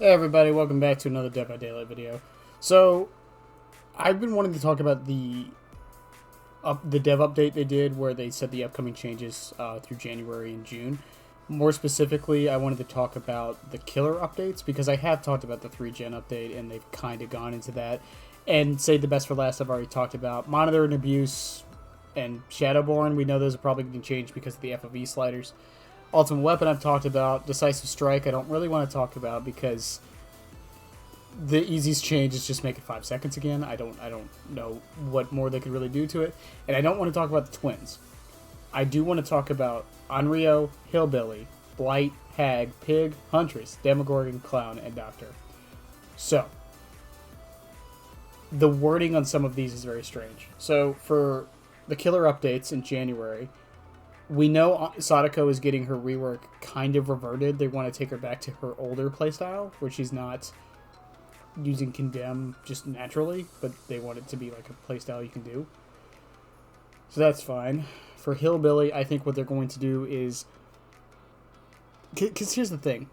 Hey everybody, welcome back to another Dead by Daylight video. So, I've been wanting to talk about the dev update they did where they said the upcoming changes through January and June. More specifically, I wanted to talk about the killer updates because I have talked about the 3-gen update and they've kind of gone into that. And Save the Best for Last I've already talked about. Monitor and Abuse and Shadowborn, we know those are probably going to change because of the FOV sliders. Ultimate Weapon I've talked about. Decisive Strike I don't really want to talk about because the easiest change is just make it 5 seconds again. I don't know what more they could really do to it. And I don't want to talk about the twins. I do want to talk about Onryo, Hillbilly, Blight, Hag, Pig, Huntress, Demogorgon, Clown, and Doctor. So, the wording on some of these is very strange. So, for the killer updates in January, we know Sadako is getting her rework kind of reverted. They want to take her back to her older playstyle, where she's not using Condemn just naturally, but they want it to be like a playstyle you can do. So that's fine. For Hillbilly, I think what they're going to do is... Because here's the thing.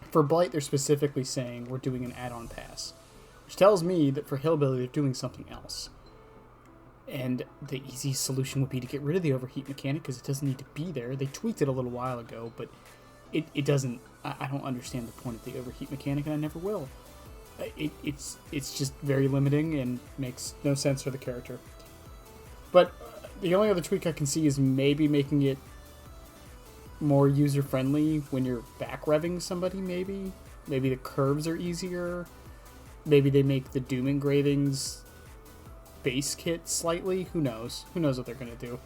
For Blight, they're specifically saying we're doing an add-on pass, which tells me that for Hillbilly, they're doing something else. And the easy solution would be to get rid of the overheat mechanic because it doesn't need to be there. They tweaked it a little while ago, but it doesn't... I don't understand the point of the overheat mechanic, and I never will. It's just very limiting and makes no sense for the character. But the only other tweak I can see is maybe making it more user-friendly when you're back revving somebody, maybe. Maybe the curves are easier. Maybe they make the Doom engravings base kit slightly. Who knows? Who knows what they're going to do?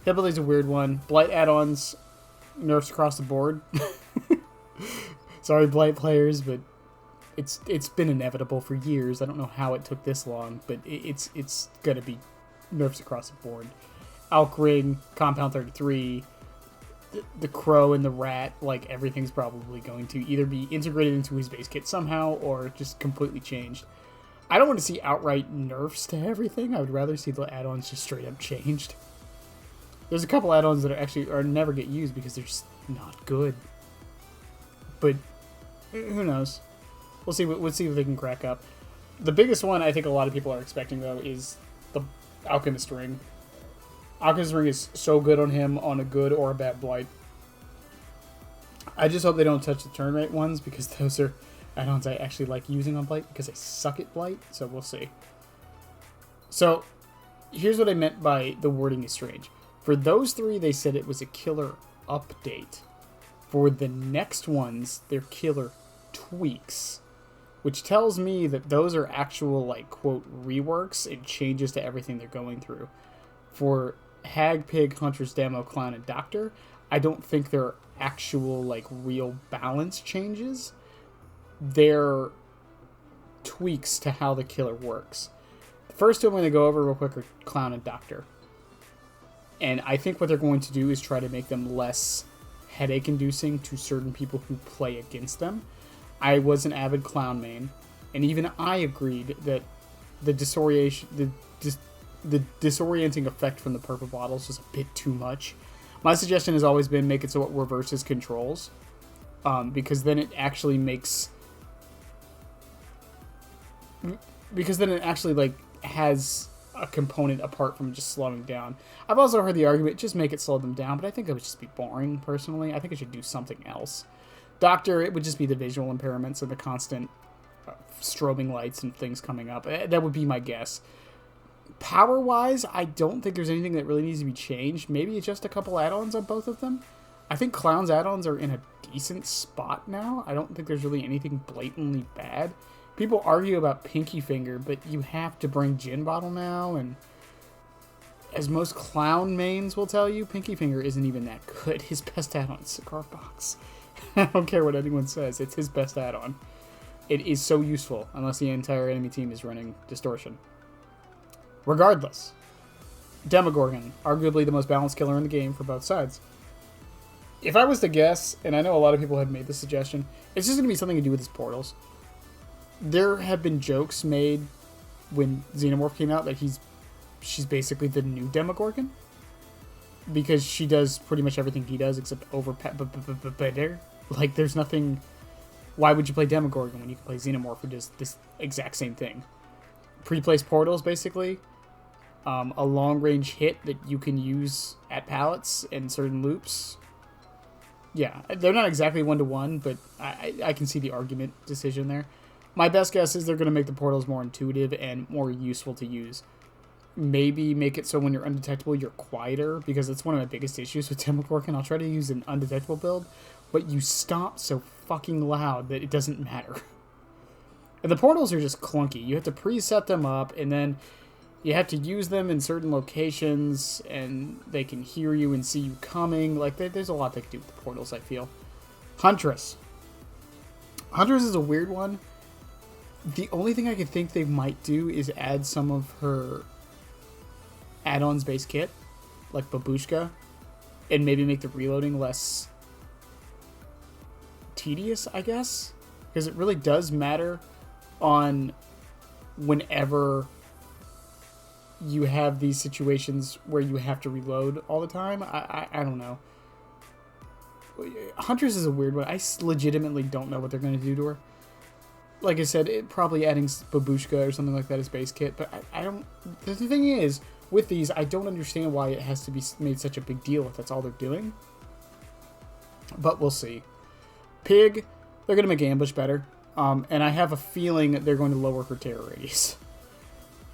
Hillbilly's a weird one. Blight add-ons, nerfs across the board. Sorry, Blight players, but it's been inevitable for years. I don't know how it took this long, but it's going to be nerfs across the board. Alkring, Compound 33, the Crow and the Rat, like everything's probably going to either be integrated into his base kit somehow or just completely changed. I don't want to see outright nerfs to everything. I would rather see the add-ons just straight up changed. There's a couple add-ons that are never get used because they're just not good. But who knows? We'll see if they can crack up. The biggest one I think a lot of people are expecting though is the Alchemist Ring. Alchemist Ring is so good on him on a good or a bad Blight. I just hope they don't touch the turn rate ones because those are add-ons I actually like using on Blight because I suck at Blight, so we'll see. So, here's what I meant by the wording is strange. For those three, they said it was a killer update. For the next ones, they're killer tweaks, which tells me that those are actual, like, quote, reworks and changes to everything they're going through. For Hag, Pig, Huntress, Demo, Clown, and Doctor, I don't think they're actual, like, real balance changes. They're tweaks to how the killer works. The first two I'm going to go over real quick are Clown and Doctor. And I think what they're going to do is try to make them less headache-inducing to certain people who play against them. I was an avid Clown main, and even I agreed that the disorienting effect from the purple bottles was a bit too much. My suggestion has always been make it so it reverses controls, because then it actually makes... Because then it actually, like, has a component apart from just slowing down. I've also heard the argument, just make it slow them down, but I think it would just be boring, personally. I think it should do something else. Doctor, it would just be the visual impairments and the constant strobing lights and things coming up. That would be my guess. Power-wise, I don't think there's anything that really needs to be changed. Maybe just a couple add-ons on both of them. I think Clown's add-ons are in a decent spot now. I don't think there's really anything blatantly bad. People argue about Pinky Finger, but you have to bring Gin Bottle now, and as most Clown mains will tell you, Pinky Finger isn't even that good. His best add-on is Cigar Box. I don't care what anyone says, it's his best add-on. It is so useful, unless the entire enemy team is running Distortion. Regardless, Demogorgon, arguably the most balanced killer in the game for both sides. If I was to guess, and I know a lot of people have made this suggestion, it's just going to be something to do with his portals. There have been jokes made when Xenomorph came out that she's basically the new Demogorgon. because she does pretty much everything he does except over better. Like, there's nothing Why would you play Demogorgon when you can play Xenomorph, who does this exact same thing? Pre-placed portals, basically. A long-range hit that you can use at pallets in certain loops. Yeah, they're not exactly one-to-one, but I can see the argument decision there. My best guess is they're going to make the portals more intuitive and more useful to use. Maybe make it so when you're undetectable, you're quieter, because that's one of my biggest issues with Demogorgon. I'll try to use an undetectable build, but you stomp so fucking loud that it doesn't matter. And the portals are just clunky. You have to preset them up, and then you have to use them in certain locations, and they can hear you and see you coming. Like, there's a lot they can do with the portals, I feel. Huntress. Huntress is a weird one. The only thing I could think they might do is add some of her add-ons base kit, like Babushka, and maybe make the reloading less tedious, I guess, because it really does matter on whenever you have these situations where you have to reload all the time. I don't know. Huntress is a weird one. I legitimately don't know what they're going to do to her. Like I said, probably adding Babushka or something like that as base kit, but I don't... The thing is, with these, I don't understand why it has to be made such a big deal if that's all they're doing. But we'll see. Pig, they're going to make Ambush better. And I have a feeling they're going to lower her terror radius.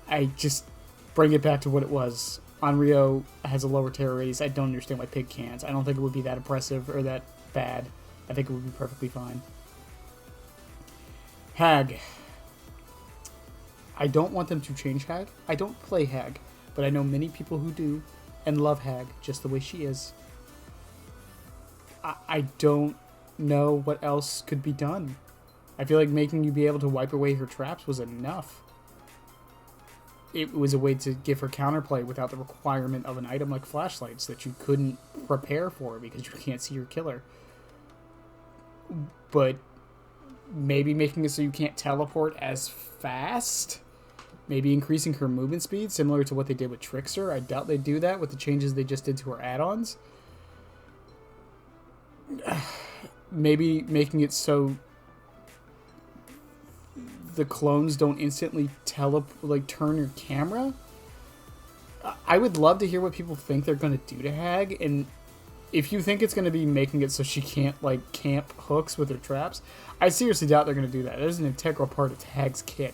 I just bring it back to what it was. Onryo has a lower terror radius. I don't understand why Pig can't. I don't think it would be that oppressive or that bad. I think it would be perfectly fine. Hag. I don't want them to change Hag. I don't play Hag, but I know many people who do and love Hag just the way she is. I don't know what else could be done. I feel like making you be able to wipe away her traps was enough. It was a way to give her counterplay without the requirement of an item like flashlights that you couldn't prepare for because you can't see your killer. But maybe making it so you can't teleport as fast. Maybe increasing her movement speed, similar to what they did with Trickster. I doubt they do that with the changes they just did to her add-ons. Maybe making it so the clones don't instantly turn your camera. I would love to hear what people think they're going to do to Hag, and if you think it's going to be making it so she can't, like, camp hooks with her traps, I seriously doubt they're going to do that. It is an integral part of Hag's kit.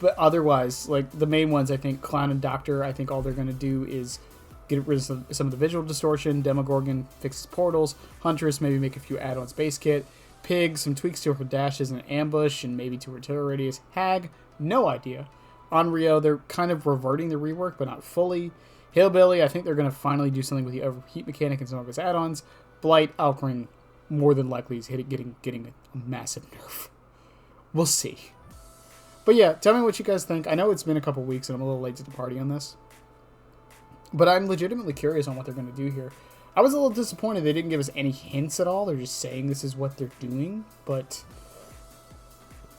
But otherwise, like, the main ones, I think, Clown and Doctor, I think all they're going to do is get rid of some of the visual distortion. Demogorgon fixes portals. Huntress, maybe make a few add-ons base kit. Pig, some tweaks to her dashes and ambush, and maybe to her terror radius. Hag, no idea. Onryo, they're kind of reverting the rework, but not fully. Hillbilly, I think they're going to finally do something with the overheat mechanic and some of his add-ons. Blight, Alcring, more than likely is getting a massive nerf. We'll see. But yeah, tell me what you guys think. I know it's been a couple weeks and I'm a little late to the party on this. But I'm legitimately curious on what they're going to do here. I was a little disappointed they didn't give us any hints at all. They're just saying this is what they're doing. But,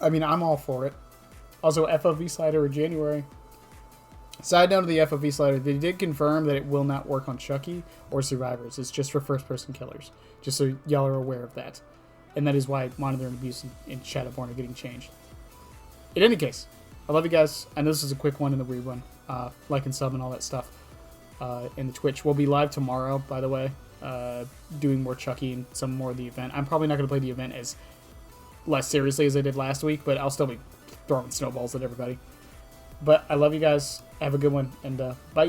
I mean, I'm all for it. Also, FOV slider in January. Side note of the FOV slider, they did confirm that it will not work on Chucky or Survivors. It's just for first-person killers. Just so y'all are aware of that. And that is why Monitor and Abuse and Shadowborn are getting changed. In any case, I love you guys. I know this is a quick one in the weird one. Like and sub and all that stuff. In the Twitch. We'll be live tomorrow, by the way. Doing more Chucky and some more of the event. I'm probably not going to play the event as less seriously as I did last week, but I'll still be throwing snowballs at everybody. But I love you guys. Have a good one, and bye.